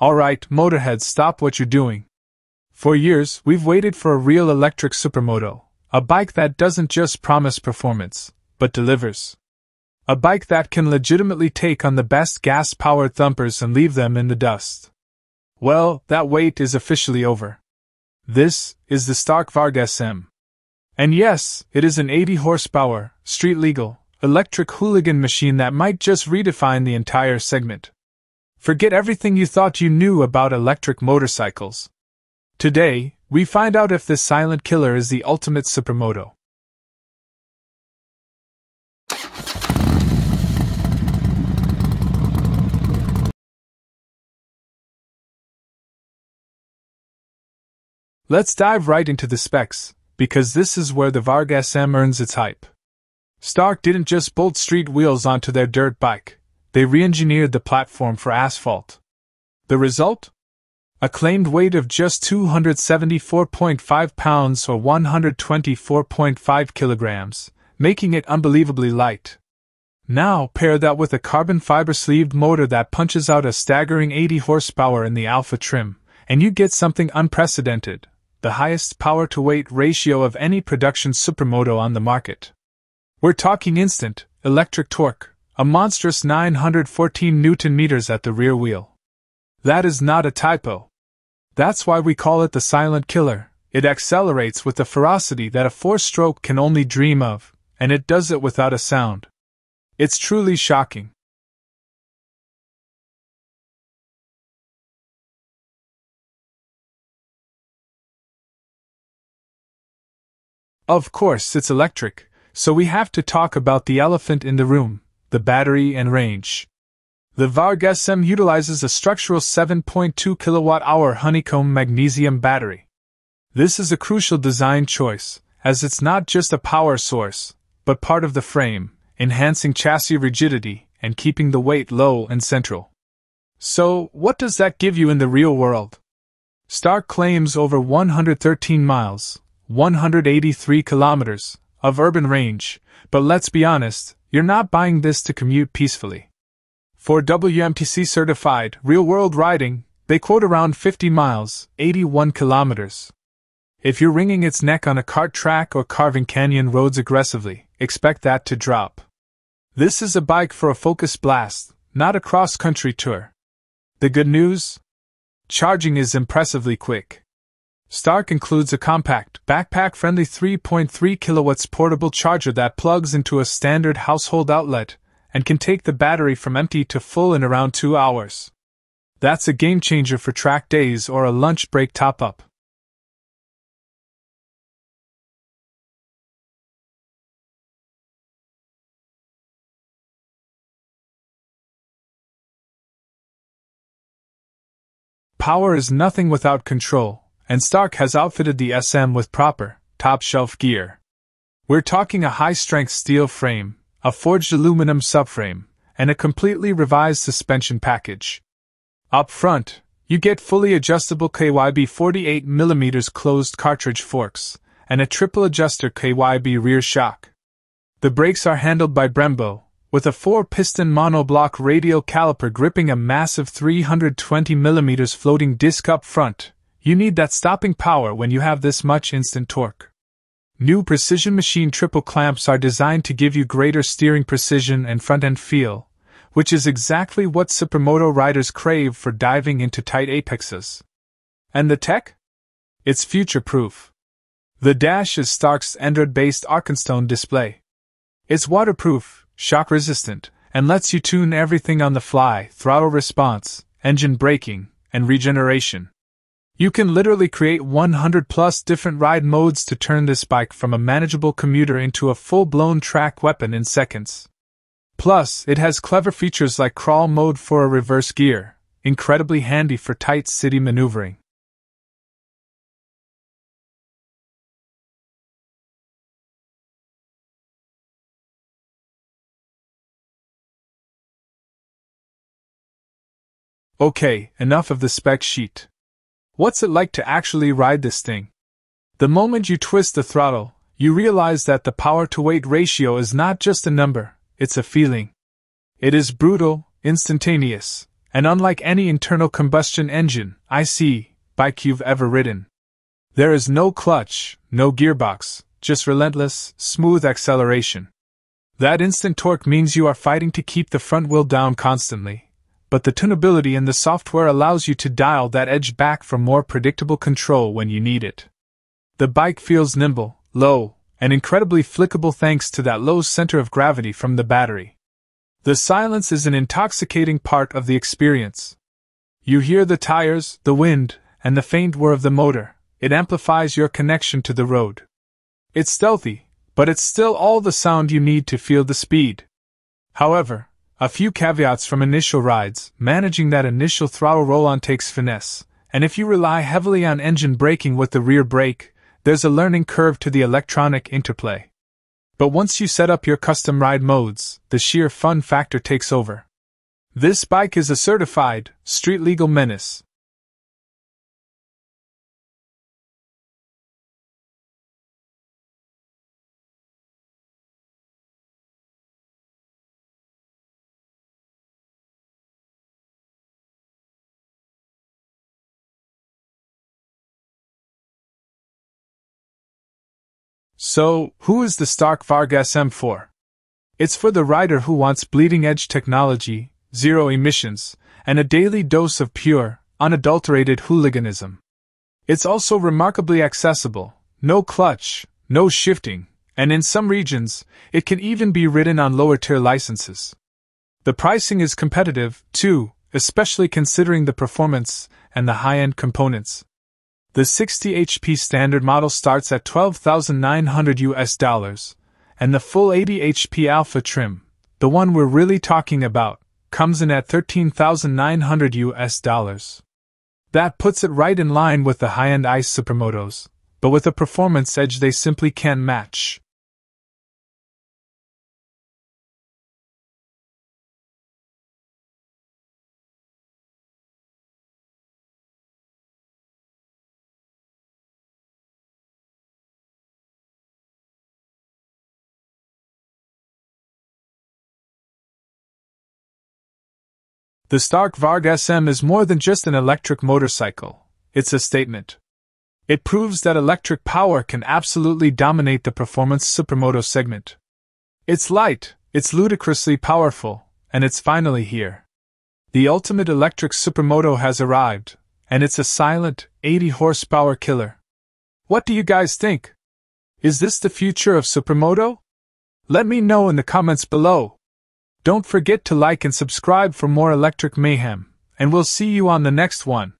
Alright, motorheads, stop what you're doing. For years, we've waited for a real electric supermoto, a bike that doesn't just promise performance, but delivers. A bike that can legitimately take on the best gas-powered thumpers and leave them in the dust. Well, that wait is officially over. This is the Stark VARG SM. And yes, it is an 80 horsepower, street-legal, electric hooligan machine that might just redefine the entire segment. Forget everything you thought you knew about electric motorcycles. Today, we find out if this silent killer is the ultimate supermoto. Let's dive right into the specs, because this is where the VARG SM earns its hype. Stark didn't just bolt street wheels onto their dirt bike, they re-engineered the platform for asphalt. The result? A claimed weight of just 274.5 pounds or 124.5 kilograms, making it unbelievably light. Now pair that with a carbon fiber sleeved motor that punches out a staggering 80 horsepower in the Alpha trim, and you get something unprecedented, the highest power-to-weight ratio of any production supermoto on the market. We're talking instant, electric torque, a monstrous 914 Newton-meters at the rear wheel. That is not a typo. That's why we call it the silent killer. It accelerates with a ferocity that a four-stroke can only dream of, and it does it without a sound. It's truly shocking. Of course, it's electric, so we have to talk about the elephant in the room, the battery and range. The VARG SM utilizes a structural 7.2 kWh honeycomb magnesium battery. This is a crucial design choice, as it's not just a power source, but part of the frame, enhancing chassis rigidity and keeping the weight low and central. So, what does that give you in the real world? Stark claims over 113 miles, 183 kilometers, of urban range, but let's be honest, you're not buying this to commute peacefully. For WMTC certified, real-world riding, they quote around 50 miles, 81 kilometers. If you're wringing its neck on a kart track or carving canyon roads aggressively, expect that to drop. This is a bike for a focused blast, not a cross-country tour. The good news? Charging is impressively quick. Stark includes a compact, backpack-friendly 3.3 kilowatts portable charger that plugs into a standard household outlet and can take the battery from empty to full in around 2 hours. That's a game-changer for track days or a lunch break top-up. Power is nothing without control, and Stark has outfitted the SM with proper, top-shelf gear. We're talking a high-strength steel frame, a forged aluminum subframe, and a completely revised suspension package. Up front, you get fully adjustable KYB 48mm closed cartridge forks, and a triple adjuster KYB rear shock. The brakes are handled by Brembo, with a 4-piston monoblock radial caliper gripping a massive 320mm floating disc up front. You need that stopping power when you have this much instant torque. New precision machine triple clamps are designed to give you greater steering precision and front-end feel, which is exactly what supermoto riders crave for diving into tight apexes. And the tech? It's future-proof. The dash is Stark's Android-based Arkenstone display. It's waterproof, shock-resistant, and lets you tune everything on the fly: throttle response, engine braking, and regeneration. You can literally create 100+ different ride modes to turn this bike from a manageable commuter into a full-blown track weapon in seconds. Plus, it has clever features like crawl mode for a reverse gear, incredibly handy for tight city maneuvering. Okay, enough of the spec sheet. What's it like to actually ride this thing? The moment you twist the throttle, you realize that the power-to-weight ratio is not just a number, it's a feeling. It is brutal, instantaneous, and unlike any internal combustion engine IC bike you've ever ridden. There is no clutch, no gearbox, just relentless, smooth acceleration. That instant torque means you are fighting to keep the front wheel down constantly, but the tunability in the software allows you to dial that edge back for more predictable control when you need it. The bike feels nimble, low, and incredibly flickable thanks to that low center of gravity from the battery. The silence is an intoxicating part of the experience. You hear the tires, the wind, and the faint whir of the motor. It amplifies your connection to the road. It's stealthy, but it's still all the sound you need to feel the speed. However, a few caveats from initial rides. Managing that initial throttle roll-on takes finesse, and if you rely heavily on engine braking with the rear brake, there's a learning curve to the electronic interplay. But once you set up your custom ride modes, the sheer fun factor takes over. This bike is a certified, street-legal menace. So, who is the Stark VARG SM for? It's for the rider who wants bleeding-edge technology, zero emissions, and a daily dose of pure, unadulterated hooliganism. It's also remarkably accessible, no clutch, no shifting, and in some regions, it can even be ridden on lower-tier licenses. The pricing is competitive, too, especially considering the performance and the high-end components. The 60 HP standard model starts at $12,900, and the full 80 HP Alpha trim, the one we're really talking about, comes in at $13,900. That puts it right in line with the high-end ICE Supermotos, but with a performance edge they simply can't match. The Stark VARG SM is more than just an electric motorcycle, it's a statement. It proves that electric power can absolutely dominate the performance supermoto segment. It's light, it's ludicrously powerful, and it's finally here. The ultimate electric supermoto has arrived, and it's a silent, 80 horsepower killer. What do you guys think? Is this the future of supermoto? Let me know in the comments below. Don't forget to like and subscribe for more electric mayhem, and we'll see you on the next one.